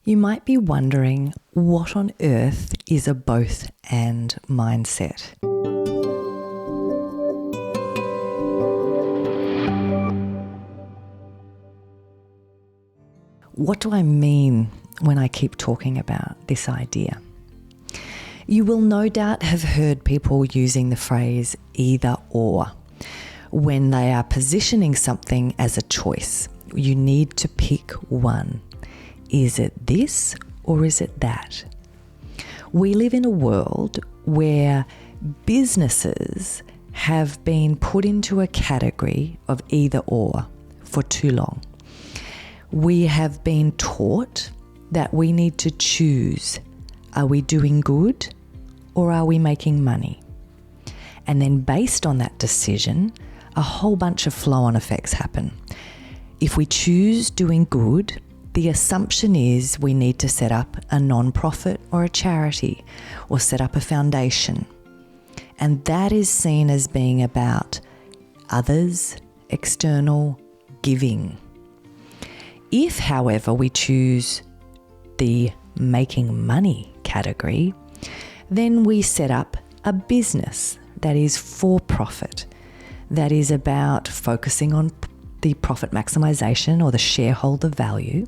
You might be wondering, what on earth is a both and mindset? What do I mean when I keep talking about this idea? You will no doubt have heard people using the phrase either or when they are positioning something as a choice. You need to pick one. Is it this or is it that? We live in a world where businesses have been put into a category of either or for too long. We have been taught that we need to choose. Are we doing good or are we making money? And then based on that decision, a whole bunch of flow-on effects happen. If we choose doing good, the assumption is we need to set up a non-profit or a charity or set up a foundation. And that is seen as being about others, external, giving. If, however, we choose the making money category, then we set up a business that is for profit, that is about focusing on the profit maximization or the shareholder value.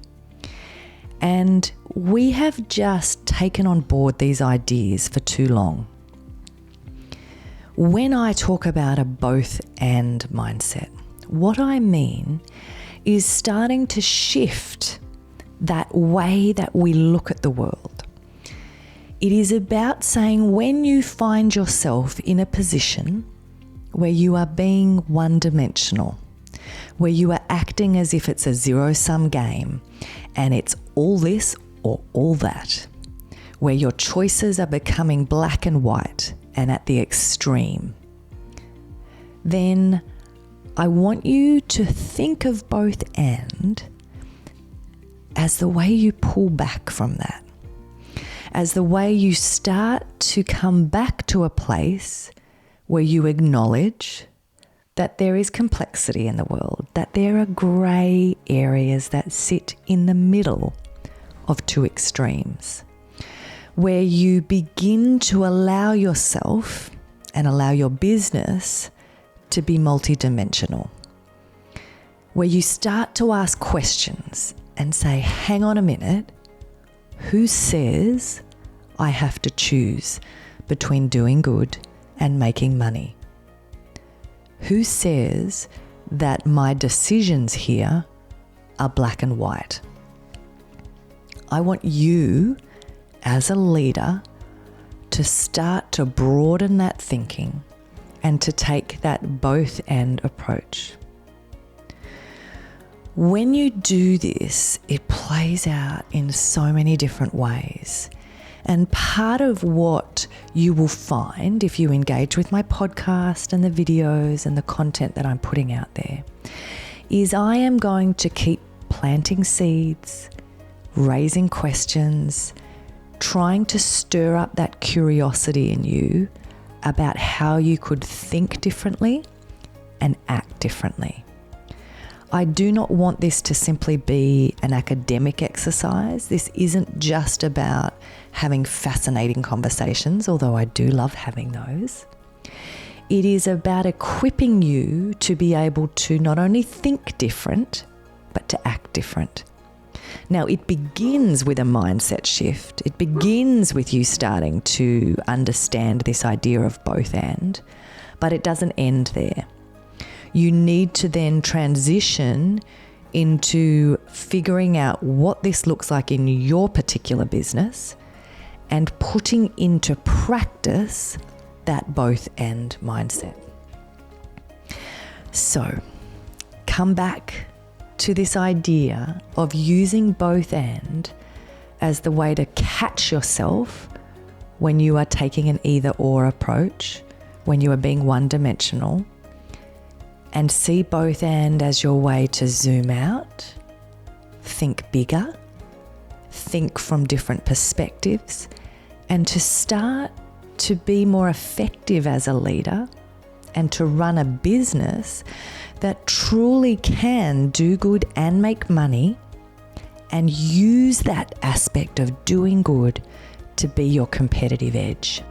And we have just taken on board these ideas for too long. When I talk about a both and mindset, what I mean is starting to shift that way that we look at the world. It is about saying when you find yourself in a position where you are being one-dimensional, where you are acting as if it's a zero-sum game and it's all this or all that, where your choices are becoming black and white and at the extreme, then I want you to think of both and as the way you pull back from that, as the way you start to come back to a place where you acknowledge that there is complexity in the world, that there are grey areas that sit in the middle of two extremes, where you begin to allow yourself and allow your business to be multidimensional, where you start to ask questions and say, hang on a minute, who says I have to choose between doing good and making money? Who says that my decisions here are black and white? I want you as a leader to start to broaden that thinking and to take that both and approach. When you do this, it plays out in so many different ways. And part of what you will find if you engage with my podcast and the videos and the content that I'm putting out there is I am going to keep planting seeds, raising questions, trying to stir up that curiosity in you about how you could think differently and act differently. I do not want this to simply be an academic exercise. This isn't just about having fascinating conversations, although I do love having those. It is about equipping you to be able to not only think different, but to act different. Now, it begins with a mindset shift. It begins with you starting to understand this idea of both and, but it doesn't end there. You need to then transition into figuring out what this looks like in your particular business and putting into practice that both and mindset. So, come back to this idea of using both and as the way to catch yourself when you are taking an either or approach, when you are being one-dimensional, and see both and as your way to zoom out, think bigger, think from different perspectives, and to start to be more effective as a leader and to run a business that truly can do good and make money and use that aspect of doing good to be your competitive edge.